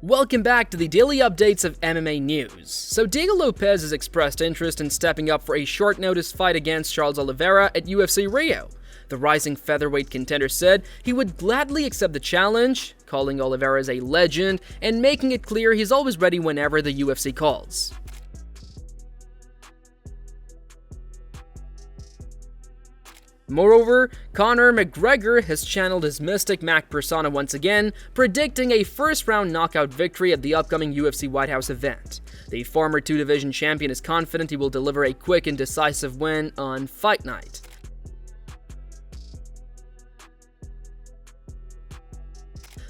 Welcome back to the daily updates of MMA news. So Diego Lopes has expressed interest in stepping up for a short notice fight against Charles Oliveira at UFC Rio. The rising featherweight contender said he would gladly accept the challenge, calling Oliveira as a legend and making it clear he's always ready whenever the UFC calls. Moreover, Conor McGregor has channeled his Mystic Mac persona once again, predicting a first-round knockout victory at the upcoming UFC White House event. The former two-division champion is confident he will deliver a quick and decisive win on Fight Night.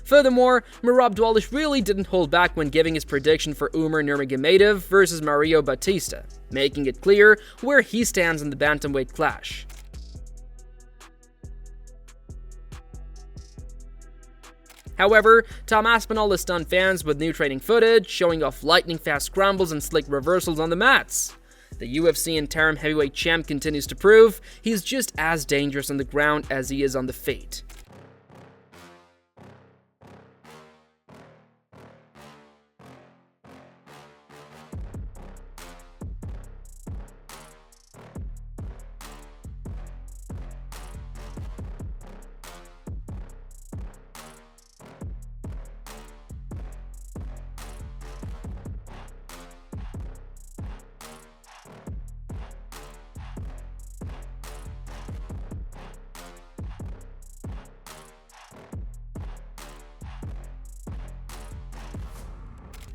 Furthermore, Merab really didn't hold back when giving his prediction for Umar Nurmagomedov versus Mario Bautista, making it clear where he stands in the bantamweight clash. However, Tom Aspinall has stunned fans with new training footage, showing off lightning-fast scrambles and slick reversals on the mats. The UFC interim heavyweight champ continues to prove he's just as dangerous on the ground as he is on the feet.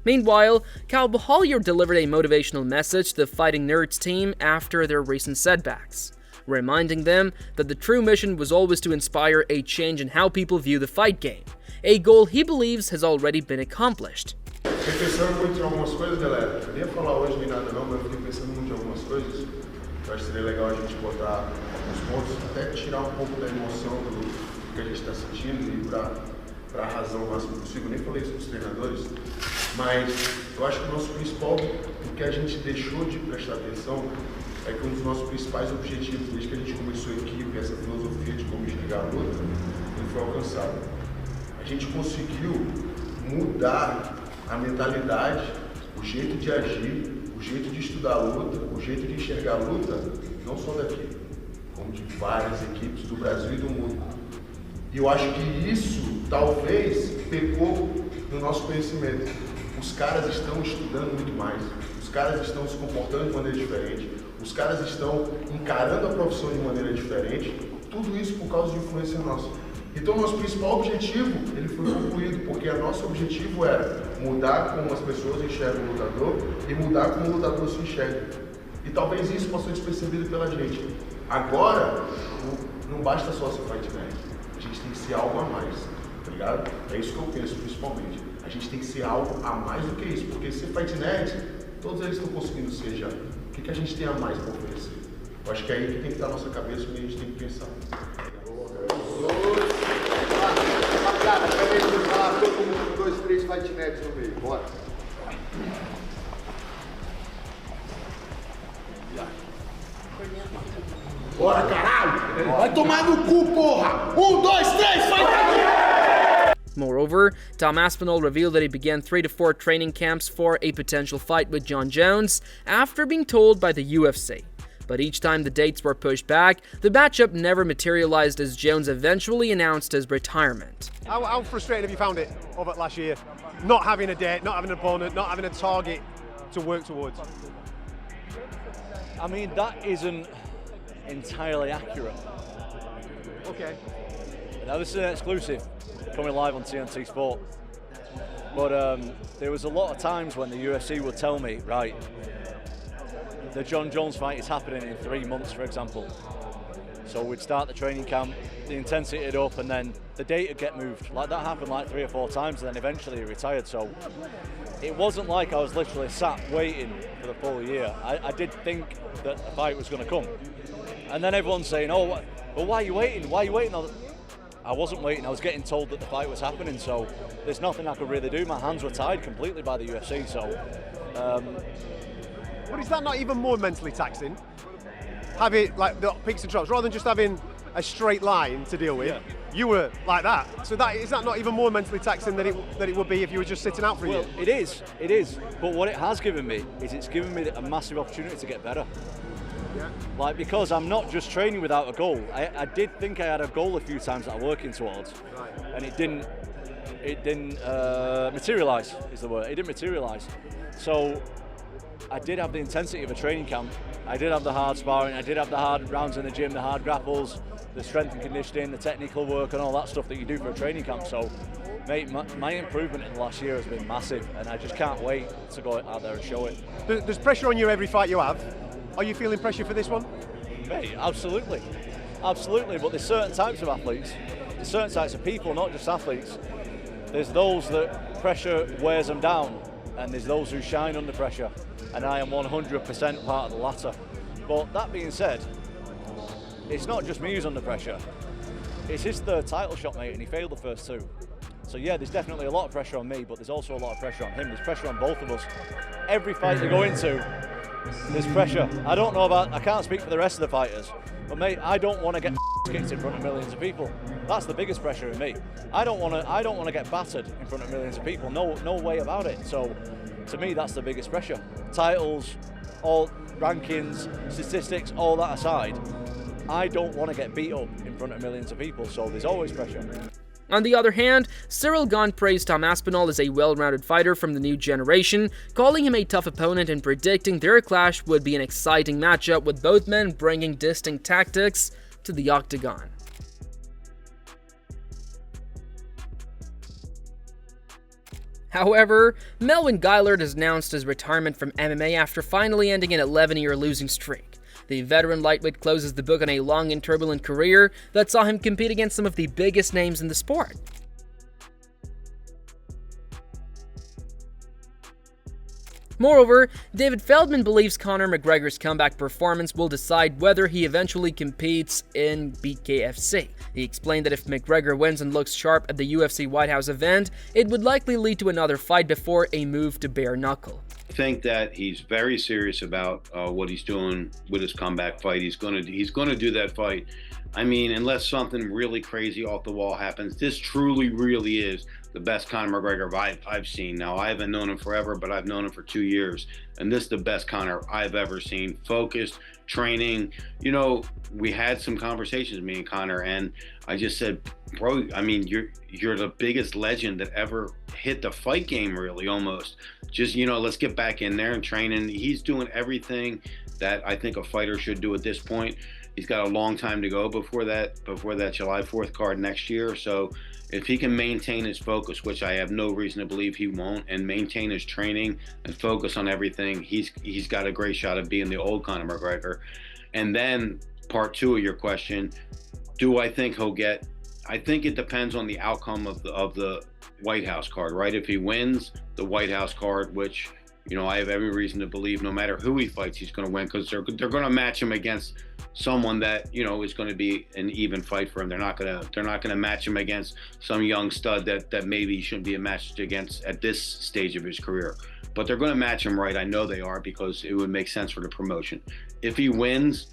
Meanwhile, Cowboy Hollier delivered a motivational message to the Fighting Nerds team after their recent setbacks, reminding them that the true mission was always to inspire a change in how people view the fight game, a goal he believes has already been accomplished. Pensando muito em algumas coisas, galera. Eu nem ia falar hoje nem nada não, mas eu fiquei pensando muito em algumas coisas. Eu acho que seria legal a gente botar alguns pontos, até tirar um pouco da emoção do que a gente está sentindo e ir para a razão o máximo possível. Eu nem falei isso para os treinadores, mas eu acho que o nosso principal, o que a gente deixou de prestar atenção, é que um dos nossos principais objetivos, desde que a gente começou a equipe, essa filosofia de como enxergar a luta, ele foi alcançado. A gente conseguiu mudar a mentalidade, o jeito de agir, o jeito de estudar a luta, o jeito de enxergar a luta, não só daqui, como de várias equipes do Brasil e do mundo. E eu acho que isso, talvez, pecou no nosso conhecimento. Os caras estão estudando muito mais, os caras estão se comportando de maneira diferente, os caras estão encarando a profissão de maneira diferente, tudo isso por causa de influência nossa. Então, nosso principal objetivo, ele foi concluído, porque o nosso objetivo era mudar como as pessoas enxergam o lutador e mudar como o lutador se enxerga. E talvez isso possa ser despercebido pela gente. Agora, não basta só ser fight nerd, a gente tem que ser algo a mais, tá ligado? É isso que eu penso, principalmente. A gente tem que ser algo a mais do que isso, porque ser fight nerd, todos eles estão conseguindo ser já. O que a gente tem a mais para oferecer? Eu acho que é aí que tem que estar na nossa cabeça e a gente tem que pensar. Rapaziada, peraí, vamos falar todo mundo, 2, 3 fight nerds no meio, bora. Bora, caralho! Vai tomar no cu, porra! 1, 2, 3, fight nerds! Moreover, Tom Aspinall revealed that he began 3 to 4 training camps for a potential fight with Jon Jones after being told by the UFC. But each time the dates were pushed back, the matchup never materialized as Jones eventually announced his retirement. How frustrating have you found it over last year? Not having a date, not having an opponent, not having a target to work towards? I mean, that isn't entirely accurate. Okay. Now this is an exclusive, coming live on TNT Sport. But there was a lot of times when the UFC would tell me, right, the Jon Jones fight is happening in 3 months, for example. So we'd start the training camp, the intensity would up, and then the date would get moved. Like that happened like 3 or 4 times, and then eventually he retired. So it wasn't like I was literally sat waiting for the full year. I did think that the fight was going to come. And then everyone's saying, oh, well, why are you waiting? Why are you waiting? I wasn't waiting, I was getting told that the fight was happening, so there's nothing I could really do. My hands were tied completely by the UFC, so... But is that not even more mentally taxing? Having like the peaks and troughs, rather than just having a straight line to deal with, you were like that. So is that not even more mentally taxing than it would be if you were just sitting out for a year? It is. But what it has given me is it's given me a massive opportunity to get better. Yeah. Like, because I'm not just training without a goal. I did think I had a goal a few times that I'm working towards, Right. and it didn't materialise, is the word. It didn't materialise. So I did have the intensity of a training camp. I did have the hard sparring, I did have the hard rounds in the gym, the hard grapples, the strength and conditioning, the technical work and all that stuff that you do for a training camp. So, mate, my improvement in the last year has been massive, and I just can't wait to go out there and show it. There's pressure on you every fight you have. Are you feeling pressure for this one? Mate, absolutely. Absolutely, but there's certain types of athletes, there's certain types of people, not just athletes. There's those that pressure wears them down, and there's those who shine under pressure, and I am 100% part of the latter. But that being said, it's not just me who's under pressure. It's his third title shot, mate, and he failed the first two. So yeah, there's definitely a lot of pressure on me, but there's also a lot of pressure on him. There's pressure on both of us. Every fight you go into, there's pressure. I can't speak for the rest of the fighters, but mate, I don't want to get kicked in front of millions of people. That's the biggest pressure in me. I don't want to get battered in front of millions of people. No way about it. So to me, that's the biggest pressure. Titles, all rankings, statistics, all that aside, I don't want to get beat up in front of millions of people. So there's always pressure. On the other hand, Cyril Gane praised Tom Aspinall as a well-rounded fighter from the new generation, calling him a tough opponent and predicting their clash would be an exciting matchup with both men bringing distinct tactics to the octagon. However, Melvin Guillard has announced his retirement from MMA after finally ending an 11-year losing streak. The veteran lightweight closes the book on a long and turbulent career that saw him compete against some of the biggest names in the sport. Moreover, David Feldman believes Conor McGregor's comeback performance will decide whether he eventually competes in BKFC. He explained that if McGregor wins and looks sharp at the UFC White House event, it would likely lead to another fight before a move to bare knuckle. I think that he's very serious about what he's doing with his comeback fight. He's gonna do that fight. I mean, unless something really crazy off the wall happens, this truly, really is the best Conor McGregor I've seen. Now, I haven't known him forever, but I've known him for 2 years, and this is the best Conor I've ever seen. Focused, training. You know, we had some conversations, me and Conor, and I just said, bro, I mean, you're the biggest legend that ever hit the fight game, really, almost. Just, you know, let's get back in there and train. And he's doing everything that I think a fighter should do at this point. He's got a long time to go before that July 4th card next year. So if he can maintain his focus, which I have no reason to believe he won't, and maintain his training and focus on everything, he's got a great shot of being the old Conor McGregor. And then part two of your question, do I think he'll get? I think it depends on the outcome of the White House card, right? If he wins the White House card, which, you know, I have every reason to believe no matter who he fights, he's going to win, because they're going to match him against someone that, you know, is going to be an even fight for him. They're not going to match him against some young stud that maybe he shouldn't be matched against at this stage of his career. But they're going to match him right. I know they are, because it would make sense for the promotion. If he wins,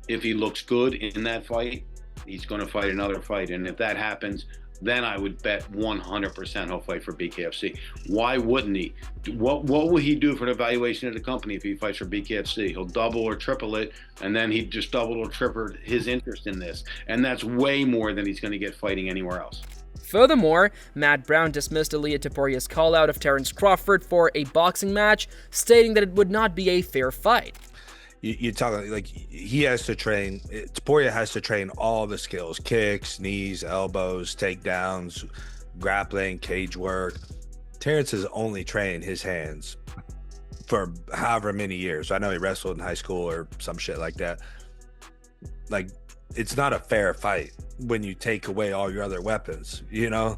if he looks good in that fight, he's going to fight another fight. And if that happens, then I would bet 100% he'll fight for BKFC. Why wouldn't he? What will he do for the valuation of the company if he fights for BKFC? He'll double or triple it, and then he just double or triple his interest in this. And that's way more than he's going to get fighting anywhere else. Furthermore, Matt Brown dismissed Ilia Toporia's call-out of Terence Crawford for a boxing match, stating that it would not be a fair fight. You talk like he has to train. Topuria has to train all the skills: kicks, knees, elbows, takedowns, grappling, cage work. Terrence has only trained his hands for however many years. I know he wrestled in high school or some shit like that. Like, it's not a fair fight when you take away all your other weapons, you know?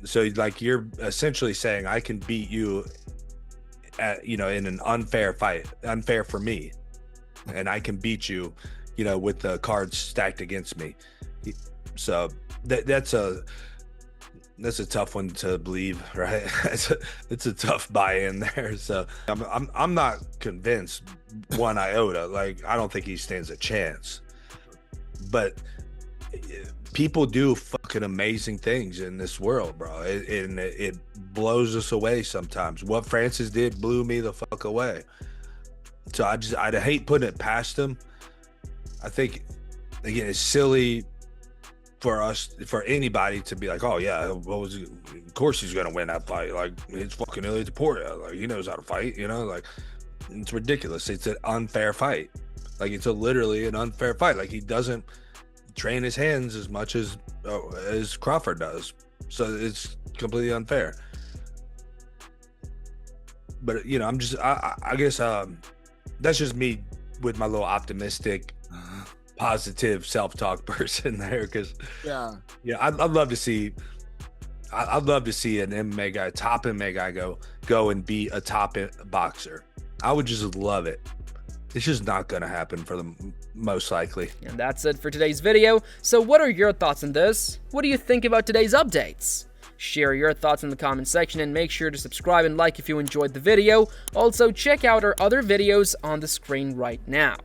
So like, you're essentially saying I can beat you at, you know, in an unfair fight, unfair for me, and I can beat you, you know, with the cards stacked against me. So that's a tough one to believe, right? It's a tough buy-in there. So I'm not convinced one iota. Like, I don't think he stands a chance, but people do fucking amazing things in this world, bro. It blows us away sometimes. What Francis did blew me the fuck away. So I'd hate putting it past him. I think, again, it's silly for anybody to be like, oh yeah, of course he's gonna win that fight. Like, it's fucking Ilya Topuria. Like, he knows how to fight, you know? Like, it's ridiculous. It's an unfair fight. Like, it's literally an unfair fight. Like, he doesn't train his hands as much as Crawford does. So it's completely unfair. But, you know, I guess that's just me with my little optimistic, positive self-talk person there. Because I'd love to see an MMA guy, top MMA guy, go and be a top boxer. I would just love it. It's just not going to happen for them, most likely. And that's it for today's video. So what are your thoughts on this? What do you think about today's updates? Share your thoughts in the comment section and make sure to subscribe and like if you enjoyed the video. Also, check out our other videos on the screen right now.